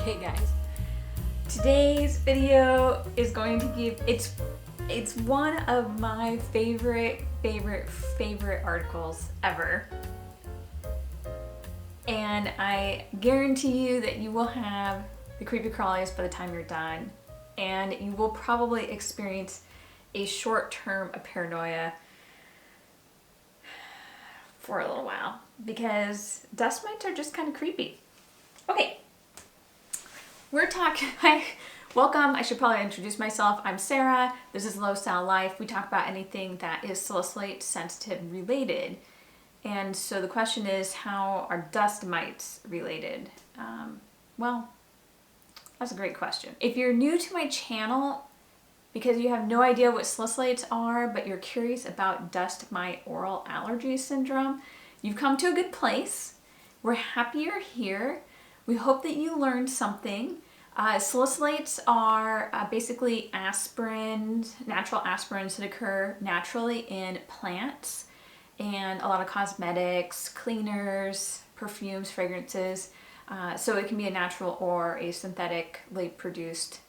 Okay guys, today's video is going to give, it's one of my favorite articles ever. And I guarantee you that you will have the creepy crawlies by the time you're done. And you will probably experience a short-term paranoia for a little while because dust mites are just kind of creepy. Okay, we're talking, welcome, I should probably introduce myself. I'm Sarah, this is Low-Sal-Life. We talk about anything that is salicylate sensitive related. And so the question is, how are dust mites related? Well, that's a great question. If you're new to my channel, because you have no idea what salicylates are, but you're curious about dust mite oral allergy syndrome, you've come to a good place. We're happy you're here. We hope that you learned something. Salicylates are basically aspirins, natural aspirins that occur naturally in plants and a lot of cosmetics, cleaners, perfumes, fragrances. So it can be a natural or a synthetically produced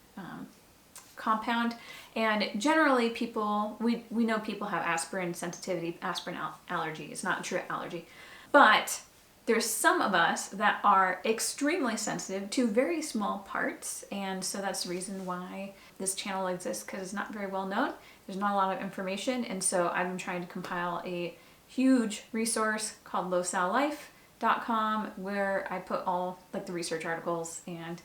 compound. And generally people, we know people have aspirin sensitivity, aspirin allergy. It's not a true allergy. But there's some of us that are extremely sensitive to very small parts. And so that's the reason why this channel exists, because it's not very well known. There's not a lot of information. And so I've been trying to compile a huge resource called low-sal-life.com where I put all like the research articles and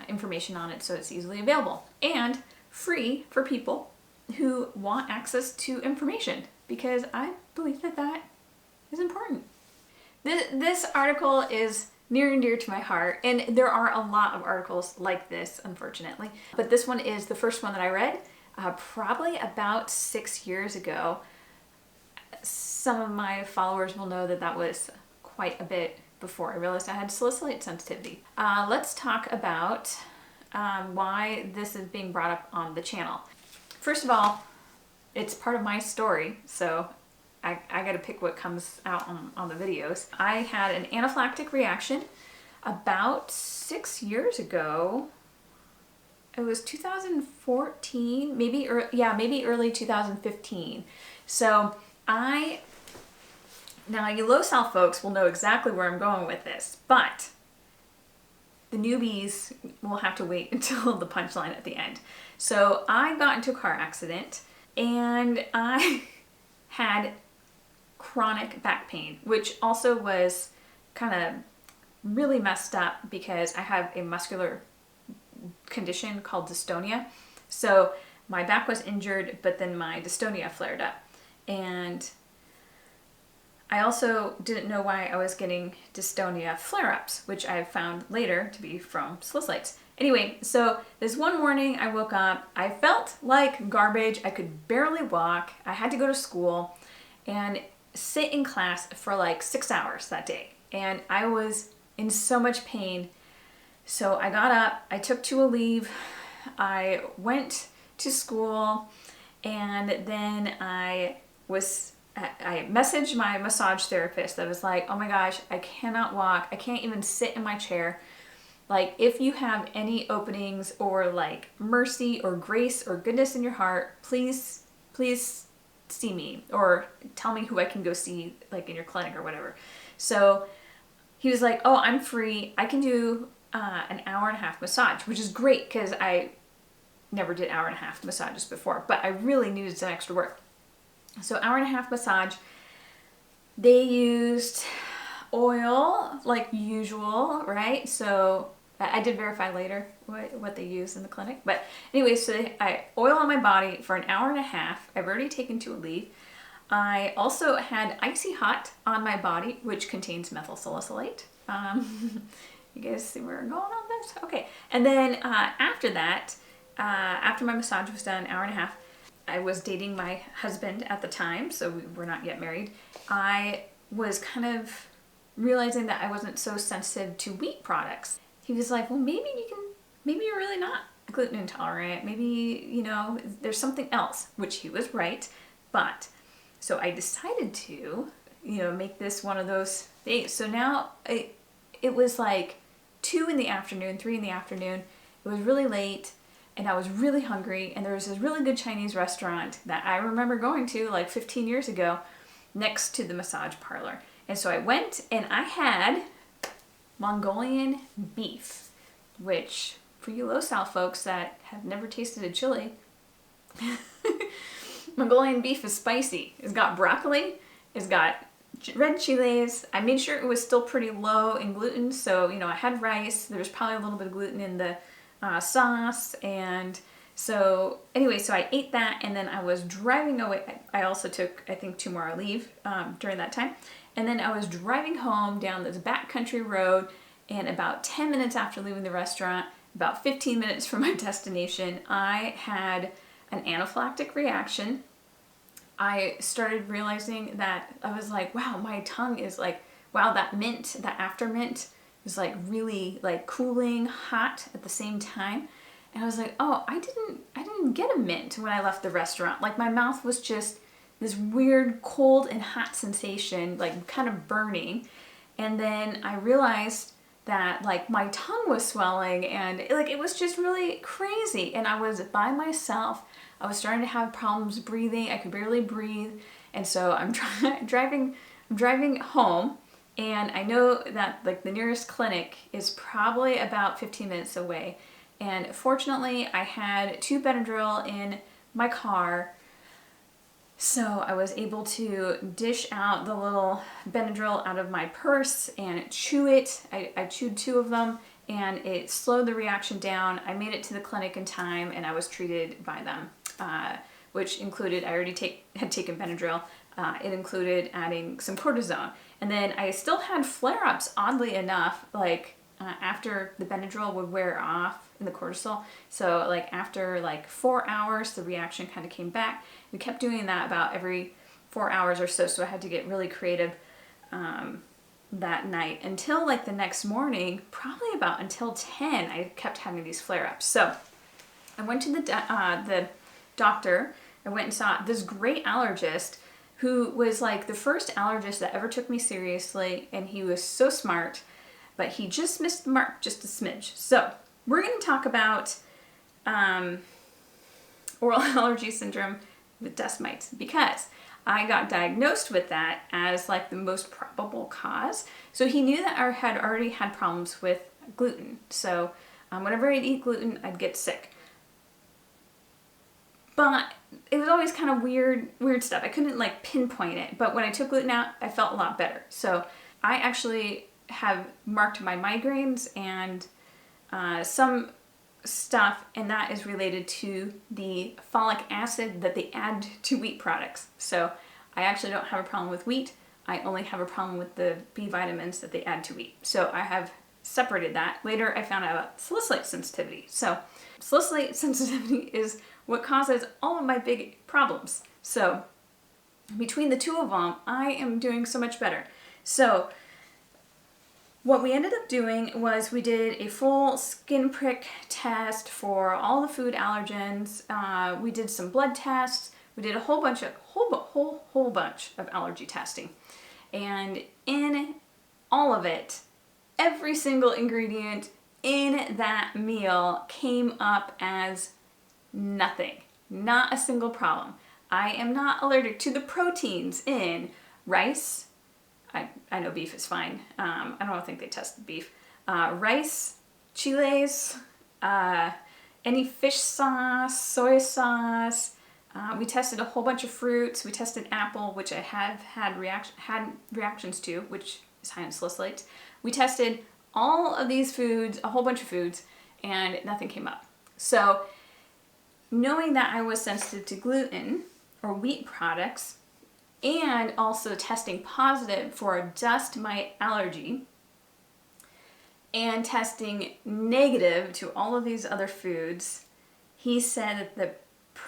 information on it so it's easily available and free for people who want access to information, because I believe that that is important. This article is near and dear to my heart, and there are a lot of articles like this, unfortunately, but this one is the first one that I read probably about 6 years ago. Some of my followers will know that that was quite a bit before I realized I had salicylate sensitivity. Let's talk about why this is being brought up on the channel. First of all, it's part of my story, so I gotta pick what comes out on the videos. I had an anaphylactic reaction about 6 years ago. It was 2014, maybe early 2015. So now you low-sal folks will know exactly where I'm going with this, but the newbies will have to wait until the punchline at the end. So I got into a car accident and I had chronic back pain, which also was kind of really messed up because I have a muscular condition called dystonia. So my back was injured, but then my dystonia flared up. And I also didn't know why I was getting dystonia flare-ups, which I found later to be from salicylates. Anyway, so this one morning I woke up, I felt like garbage, I could barely walk, I had to go to school and sit in class for like 6 hours that day. And I was in so much pain. So I got up, I took 2 a leave, I went to school, and then I messaged my massage therapist. I was like, oh my gosh, I cannot walk. I can't even sit in my chair. Like, if you have any openings or like mercy or grace or goodness in your heart, please see me or tell me who I can go see like in your clinic or whatever. So he was like, oh, I'm free. I can do an hour-and-a-half massage, which is great because I never did hour-and-a-half massages before, but I really needed some extra work. So hour-and-a-half massage, they used oil like usual, right? So I did verify later what they use in the clinic. But anyway, so I oil on my body for an hour-and-a-half. I've already taken 2 a leave. I also had icy hot on my body, which contains methyl salicylate. You guys see where we're going on this? Okay. And then after that, after my massage was done, hour-and-a-half, I was dating my husband at the time, so we were not yet married. I was kind of realizing that I wasn't so sensitive to wheat products. He was like, well, maybe you're really not gluten intolerant. Maybe, you know, there's something else, which he was right. But, so I decided to, you know, make this one of those days. So now it was like 2 2 in the afternoon, 3 in the afternoon. It was really late and I was really hungry, and there was this really good Chinese restaurant that I remember going to like 15 years ago next to the massage parlor. And so I went and I had Mongolian beef, which for you low-sal folks that have never tasted a chili, Mongolian beef is spicy. It's got broccoli, it's got red chilies. I made sure it was still pretty low in gluten, so I had rice. There was probably a little bit of gluten in the sauce, and so anyway, so I ate that, and then I was driving away. I also took, I think, 2 more leave during that time, and then I was driving home down this backcountry road, and about 10 minutes after leaving the restaurant, about 15 minutes from my destination, I had an anaphylactic reaction. I started realizing that I was like, wow, my tongue is like, wow, that mint, that after mint was like really like cooling, hot at the same time. And I was like, oh, I didn't get a mint when I left the restaurant. Like my mouth was just this weird cold and hot sensation, like kind of burning. And then I realized that like my tongue was swelling, and it was just really crazy. And I was by myself. I was starting to have problems breathing. I could barely breathe. And so I'm driving home, and I know that like the nearest clinic is probably about 15 minutes away. And fortunately, I had 2 Benadryl in my car, so I was able to dish out the little Benadryl out of my purse and chew it. I chewed 2 of them, and it slowed the reaction down. I made it to the clinic in time, and I was treated by them, which included, I already had taken Benadryl. It included adding some cortisone. And then I still had flare-ups, oddly enough, like after the Benadryl would wear off in the cortisol. So like after like 4 hours, the reaction kind of came back. We kept doing that about every 4 hours or so. So I had to get really creative that night until like the next morning, probably about until 10, I kept having these flare-ups. So I went to the doctor. I went and saw this great allergist who was like the first allergist that ever took me seriously, and he was so smart, but he just missed the mark just a smidge. So we're going to talk about oral allergy syndrome with dust mites, because I got diagnosed with that as like the most probable cause. So he knew that I had already had problems with gluten. So whenever I'd eat gluten, I'd get sick. But it was always kind of weird stuff. I couldn't like pinpoint it, but when I took gluten out, I felt a lot better. So I actually have marked my migraines and some stuff, and that is related to the folic acid that they add to wheat products. So I actually don't have a problem with wheat. I only have a problem with the B vitamins that they add to wheat. So I have separated that. Later I found out about salicylate sensitivity. So salicylate sensitivity is what causes all of my big problems. So between the 2 of them, I am doing so much better. So what we ended up doing was we did a full skin prick test for all the food allergens. We did some blood tests. We did a whole bunch of allergy testing. And in all of it, every single ingredient in that meal came up as nothing. Not a single problem. I am not allergic to the proteins in rice. I know beef is fine. I don't think they tested beef. Rice, chiles, any fish sauce, soy sauce. We tested a whole bunch of fruits. We tested apple, which I have had reactions to, which is high in salicylates. We tested all of these foods, a whole bunch of foods, and nothing came up. So knowing that I was sensitive to gluten or wheat products, and also testing positive for a dust mite allergy, and testing negative to all of these other foods, he said that the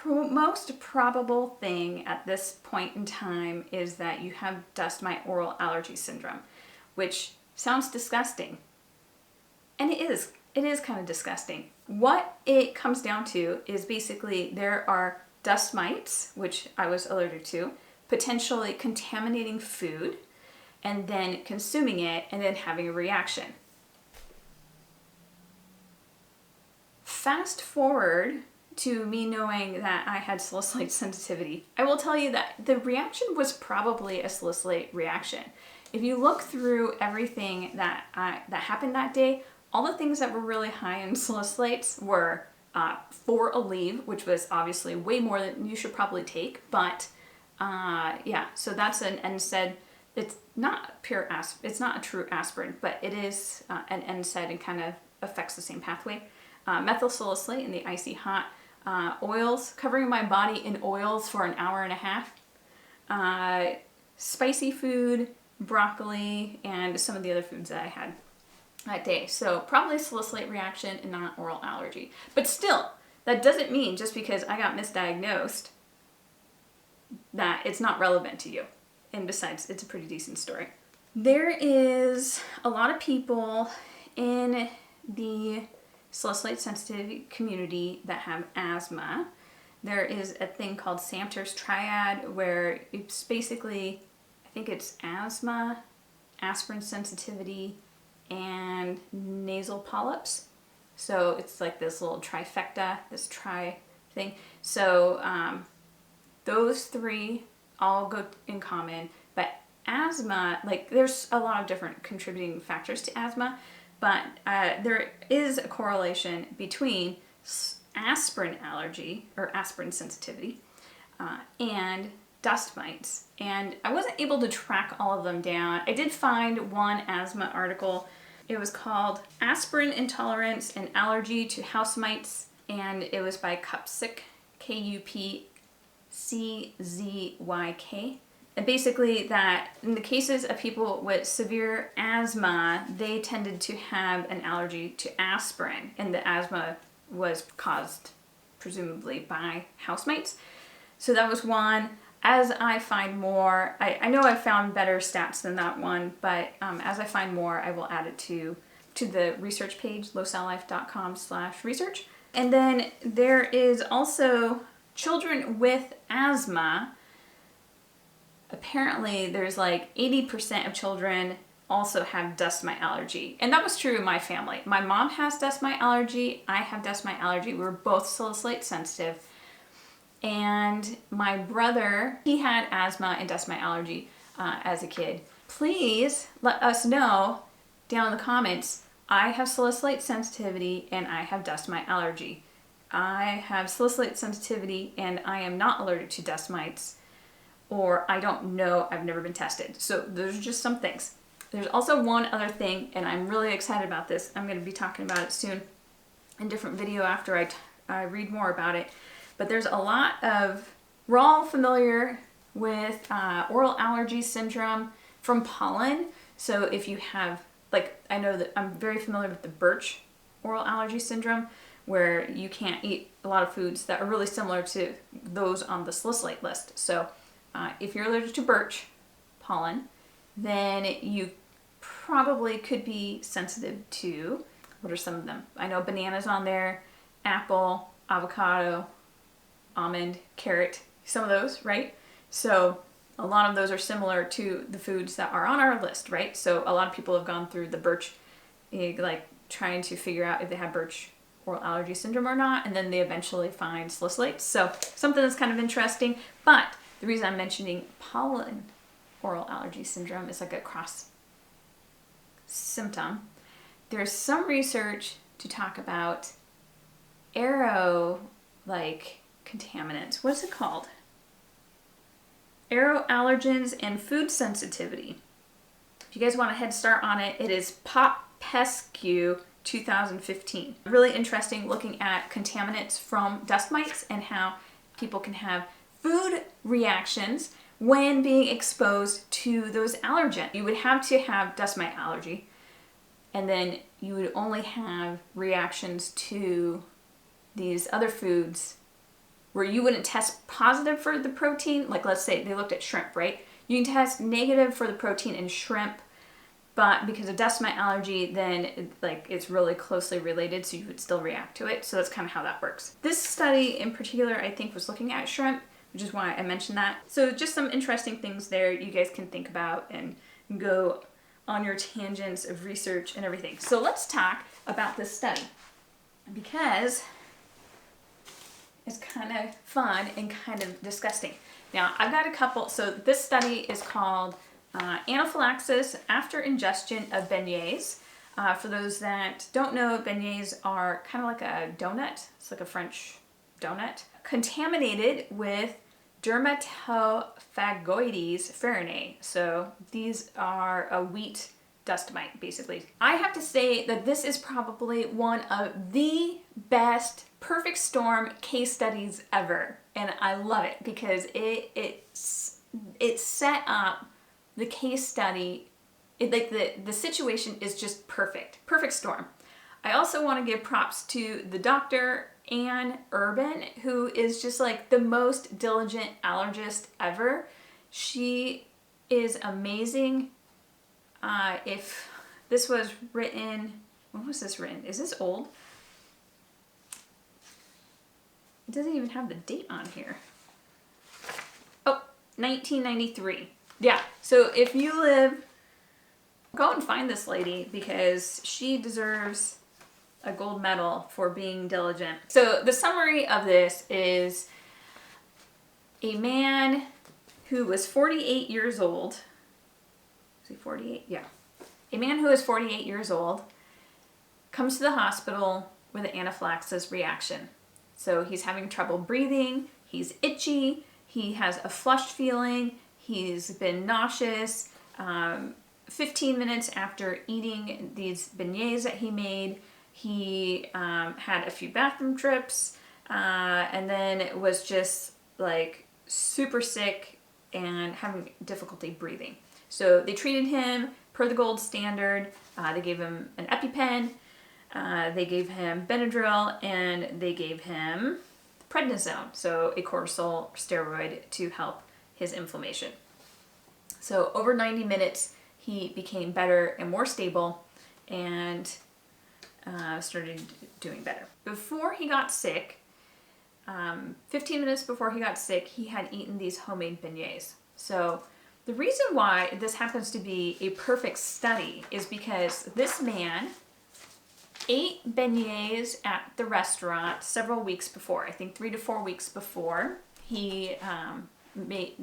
most probable thing at this point in time is that you have dust mite oral allergy syndrome, which sounds disgusting. And it is kind of disgusting. What it comes down to is basically there are dust mites, which I was allergic to, potentially contaminating food, and then consuming it and then having a reaction. fast forward to me knowing that I had salicylate sensitivity. I will tell you that the reaction was probably a salicylate reaction. If you look through everything that happened that day, all the things that were really high in salicylates were 4 Aleve, which was obviously way more than you should probably take, but yeah, so that's an NSAID. It's not pure it's not a true aspirin, but it is an NSAID and kind of affects the same pathway. Methyl salicylate in the icy hot, oils, covering my body in oils for an hour and a half, spicy food, broccoli, and some of the other foods that I had that day. So probably a salicylate reaction and not oral allergy. But still, that doesn't mean just because I got misdiagnosed that it's not relevant to you. And besides, it's a pretty decent story. There is a lot of people in the salicylate sensitivity community that have asthma. There is a thing called Samter's triad where it's basically, I think it's asthma, aspirin sensitivity, and nasal polyps. So it's like this little trifecta, this tri thing. So those 3 all go in common, but asthma, like there's a lot of different contributing factors to asthma, but there is a correlation between aspirin allergy or aspirin sensitivity and dust mites. And I wasn't able to track all of them down. I did find one asthma article. It was called Aspirin Intolerance and Allergy to House Mites, and it was by Kupczyk, Kupczyk. And basically that in the cases of people with severe asthma, they tended to have an allergy to aspirin, and the asthma was caused presumably by house mites. So that was one. As I find more, I know I've found better stats than that one, but as I find more, I will add it to the research page, low-sal-life.com/research. And then there is also children with asthma. Apparently there's like 80% of children also have dust mite allergy. And that was true in my family. My mom has dust mite allergy. I have dust mite allergy. We were both salicylate sensitive. And my brother, he had asthma and dust mite allergy as a kid. Please let us know down in the comments. I have salicylate sensitivity and I have dust mite allergy. I have salicylate sensitivity and I am not allergic to dust mites, or I don't know, I've never been tested. So those are just some things. There's also one other thing, and I'm really excited about this. I'm going to be talking about it soon in a different video after I read more about it. But there's a lot of, we're all familiar with oral allergy syndrome from pollen. So if you have, like, I know that I'm very familiar with the birch oral allergy syndrome, where you can't eat a lot of foods that are really similar to those on the salicylate list. So if you're allergic to birch pollen, then you probably could be sensitive to, what are some of them? I know bananas on there, apple, avocado, almond, carrot, some of those, right? So a lot of those are similar to the foods that are on our list, right? So a lot of people have gone through the birch, like trying to figure out if they have birch oral allergy syndrome or not, and then they eventually find salicylates. So something that's kind of interesting, but the reason I'm mentioning pollen oral allergy syndrome is like a cross symptom. There's some research to talk about like contaminants. What's it called? Aeroallergens and food sensitivity. If you guys want a head start on it, it is PopPescu 2015. Really interesting, looking at contaminants from dust mites and how people can have food reactions when being exposed to those allergens. You would have to have dust mite allergy, and then you would only have reactions to these other foods where you wouldn't test positive for the protein. Like, let's say they looked at shrimp, right? You can test negative for the protein in shrimp, but because of dust mite allergy, then it's really closely related, so you would still react to it. So that's kind of how that works. This study in particular, I think, was looking at shrimp, which is why I mentioned that. So just some interesting things there you guys can think about and go on your tangents of research and everything. So let's talk about this study, because is kind of fun and kind of disgusting. Now, I've got a couple. So this study is called Anaphylaxis After Ingestion of Beignets. For those that don't know, beignets are kind of like a donut. It's like a French donut. Contaminated with dermatophagoides farinae. So these are a wheat dust mite, basically. I have to say that this is probably one of the best perfect storm case studies ever. And I love it because it set up the case study. The situation is just perfect. Perfect storm. I also want to give props to the doctor, Anne Urban, who is just like the most diligent allergist ever. She is amazing. If this was written, when was this written? Is this old? It doesn't even have the date on here. Oh, 1993. Yeah, so if you live, go and find this lady because she deserves a gold medal for being diligent. So the summary of this is a man who was 48 years old. Is he 48? Yeah. A man who is 48 years old comes to the hospital with an anaphylaxis reaction. So he's having trouble breathing, he's itchy, he has a flushed feeling, he's been nauseous. 15 minutes after eating these beignets that he made, he had a few bathroom trips, and then was just like super sick and having difficulty breathing. So they treated him per the gold standard. They gave him an EpiPen, they gave him Benadryl, and they gave him prednisone, so a cortisol steroid to help his inflammation. So over 90 minutes, he became better and more stable and started doing better. Before he got sick, 15 minutes before he got sick, he had eaten these homemade beignets. So the reason why this happens to be a perfect study is because this man ate beignets at the restaurant several weeks before, I think 3 to 4 weeks before he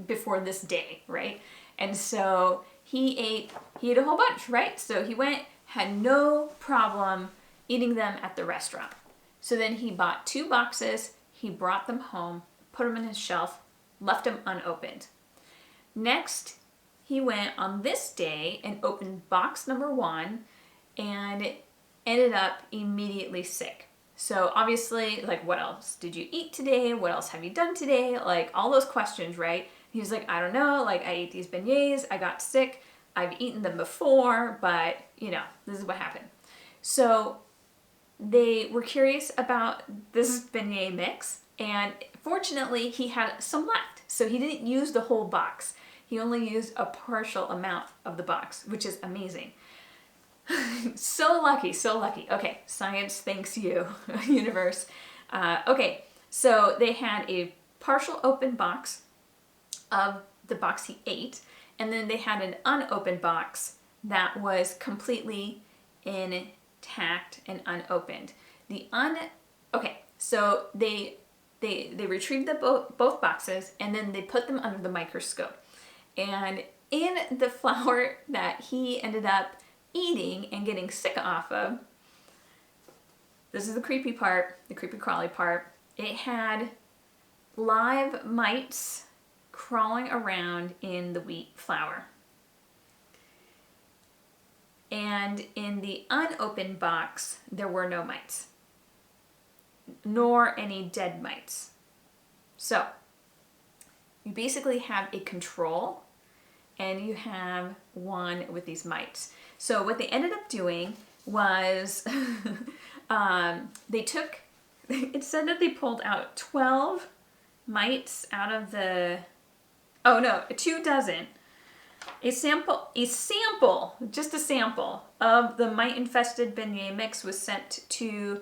before this day, right? And so he ate a whole bunch, right? So he went, had no problem eating them at the restaurant. So then he bought 2 boxes, he brought them home, put them in his shelf, left them unopened. Next, he went on this day and opened box number 1 and ended up immediately sick. So obviously, like, what else did you eat today? What else have you done today? Like, all those questions, right? He was like, I don't know, like, I ate these beignets, I got sick, I've eaten them before, but, you know, this is what happened. So they were curious about this beignet mix, and fortunately, he had some left. So he didn't use the whole box. He only used a partial amount of the box, which is amazing. So lucky, so lucky. Okay, science thanks you, universe. Okay, so they had a partial open box of the box he ate, and then they had an unopened box that was completely intact and unopened. Okay, so they retrieved both boxes, and then they put them under the microscope. And in the flour that he ended up eating and getting sick off of, this is the creepy part, the creepy crawly part, it had live mites crawling around in the wheat flour. And in the unopened box, there were no mites, nor any dead mites. So you basically have a control and you have one with these mites. So what they ended up doing was they took, it said that they pulled out 12 mites out of the, oh no, 2 dozen. A sample, just a sample of the mite-infested beignet mix was sent to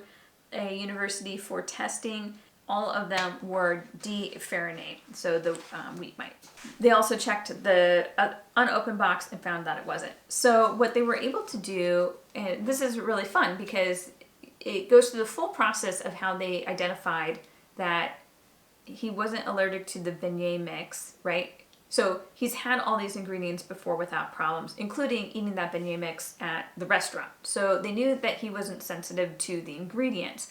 a university for testing. All of them were D-farinae, so the wheat mite. They also checked the unopened box and found that it wasn't. So what they were able to do, and this is really fun because it goes through the full process of how they identified that he wasn't allergic to the beignet mix, right? So he's had all these ingredients before without problems, including eating that beignet mix at the restaurant. So they knew that he wasn't sensitive to the ingredients.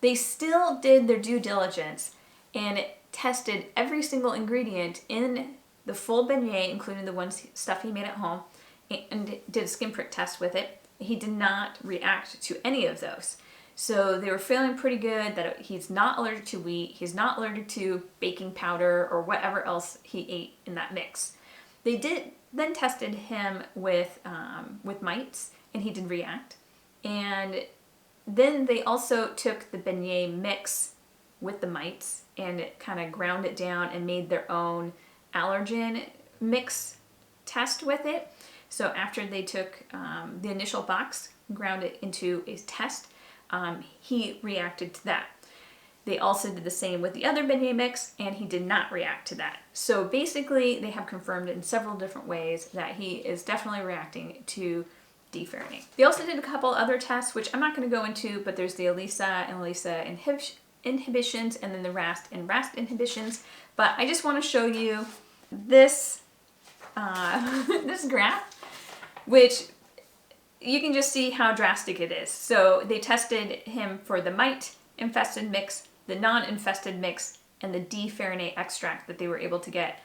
They still did their due diligence and tested every single ingredient in the full beignet, including the stuff he made at home, and did a skin prick test with it. He did not react to any of those. So they were feeling pretty good that he's not allergic to wheat, he's not allergic to baking powder or whatever else he ate in that mix. They then tested him with mites, and he did react. And then they also took the beignet mix with the mites and kind of ground it down and made their own allergen mix test with it. So after they took the initial box, ground it into a test, he reacted to that. They also did the same with the other beignet mix, and he did not react to that. So basically, they have confirmed in several different ways that he is definitely reacting to deferrinate. They also did a couple other tests, which I'm not going to go into, but there's the ELISA and ELISA inhibitions, and then the RAST and RAST inhibitions. But I just want to show you this this graph, which you can just see how drastic it is. So they tested him for the mite-infested mix, the non-infested mix, and the deferrinate extract that they were able to get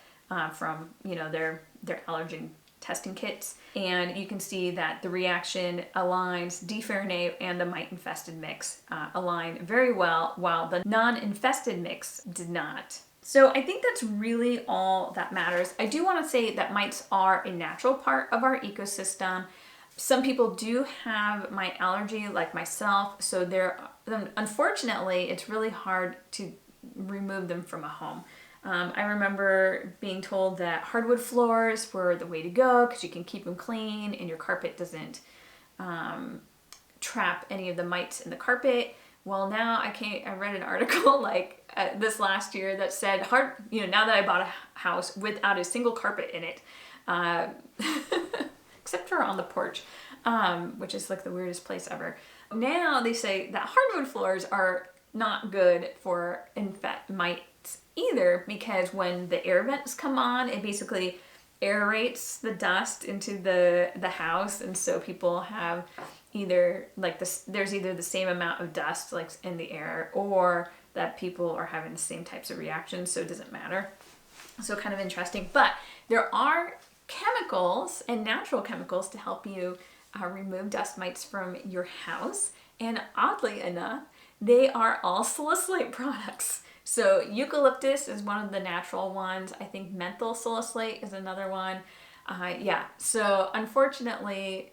from their allergen testing kits. And you can see that the reaction aligns, deferrinate and the mite-infested mix align very well, while the non-infested mix did not. So I think that's really all that matters. I do want to say that mites are a natural part of our ecosystem. Some people do have mite allergy, like myself, so unfortunately, it's really hard to remove them from a home. I remember being told that hardwood floors were the way to go because you can keep them clean and your carpet doesn't trap any of the mites in the carpet. Well, now I read an article this last year that said now that I bought a house without a single carpet in it, except for on the porch, which is like the weirdest place ever. Now they say that hardwood floors are not good for mites either, because when the air vents come on, it basically aerates the dust into the house, and so people have there's either the same amount of dust in the air, or that people are having the same types of reactions, so it doesn't matter. So kind of interesting. But there are chemicals and natural chemicals to help you remove dust mites from your house, and oddly enough, they are all salicylate products. So eucalyptus is one of the natural ones. I think menthol salicylate is another one. So unfortunately,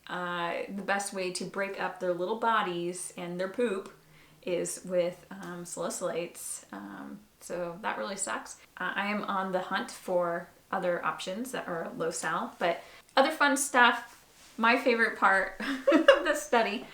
the best way to break up their little bodies and their poop is with salicylates. So that really sucks. I am on the hunt for other options that are low sal, but other fun stuff. My favorite part of this study,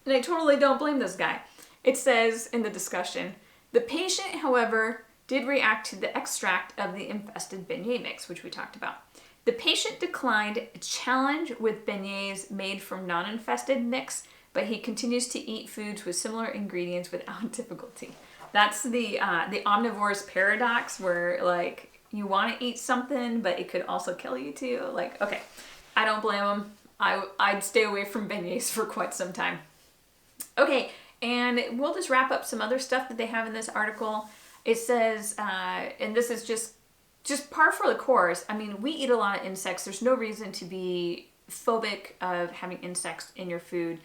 and I totally don't blame this guy. It says in the discussion, the patient, however, did react to the extract of the infested beignet mix, which we talked about. The patient declined a challenge with beignets made from non-infested mix, but he continues to eat foods with similar ingredients without difficulty. That's the omnivore's paradox, where you want to eat something, but it could also kill you too. Okay, I don't blame him. I'd stay away from beignets for quite some time. Okay, and we'll just wrap up some other stuff that they have in this article. It says, and this is just par for the course. I mean, we eat a lot of insects. There's no reason to be phobic of having insects in your food.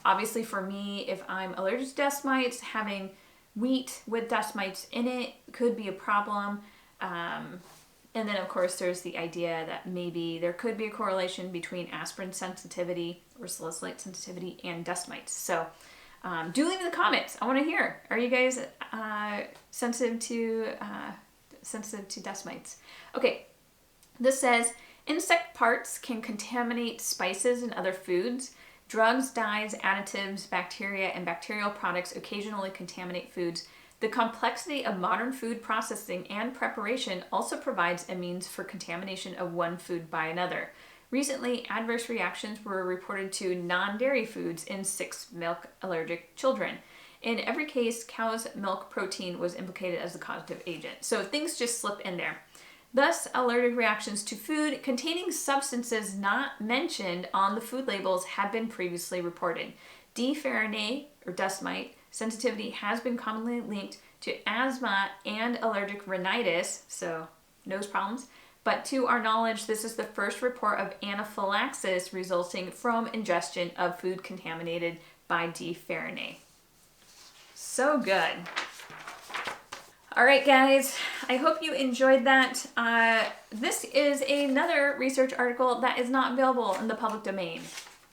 Obviously for me, if I'm allergic to dust mites, having wheat with dust mites in it could be a problem. And then of course there's the idea that maybe there could be a correlation between aspirin sensitivity or salicylate sensitivity and dust mites. So do leave in the comments. I want to hear. Are you guys sensitive to dust mites? Okay, this says insect parts can contaminate spices and other foods. Drugs, dyes, additives, bacteria, and bacterial products occasionally contaminate foods. The complexity of modern food processing and preparation also provides a means for contamination of one food by another. Recently, adverse reactions were reported to non-dairy foods in 6 milk allergic children. In every case, cow's milk protein was implicated as the causative agent. So things just slip in there. Thus, allergic reactions to food containing substances not mentioned on the food labels have been previously reported. D-farine, or dust mite, sensitivity has been commonly linked to asthma and allergic rhinitis, so nose problems. But to our knowledge, this is the first report of anaphylaxis resulting from ingestion of food contaminated by D-farine. So good. All right, guys, I hope you enjoyed that. This is another research article that is not available in the public domain.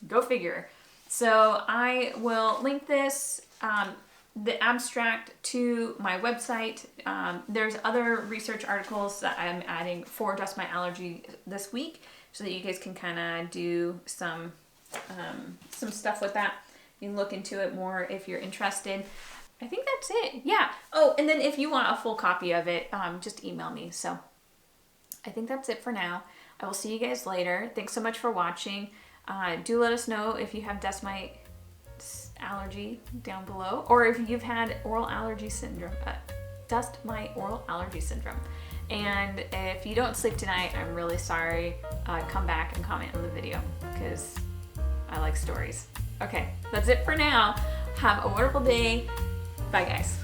Go figure. So I will link this, the abstract, to my website. There's other research articles that I'm adding for dust mite allergy this week so that you guys can kind of do some stuff with that. You can look into it more if you're interested. I think that's it. Yeah. Oh, and then if you want a full copy of it, just email me. So I think that's it for now. I will see you guys later. Thanks so much for watching. Do let us know if you have dust mite allergy down below, or if you've had oral allergy syndrome, dust mite oral allergy syndrome. And if you don't sleep tonight, I'm really sorry. Come back and comment on the video because I like stories. Okay, that's it for now. Have a wonderful day. Bye, guys.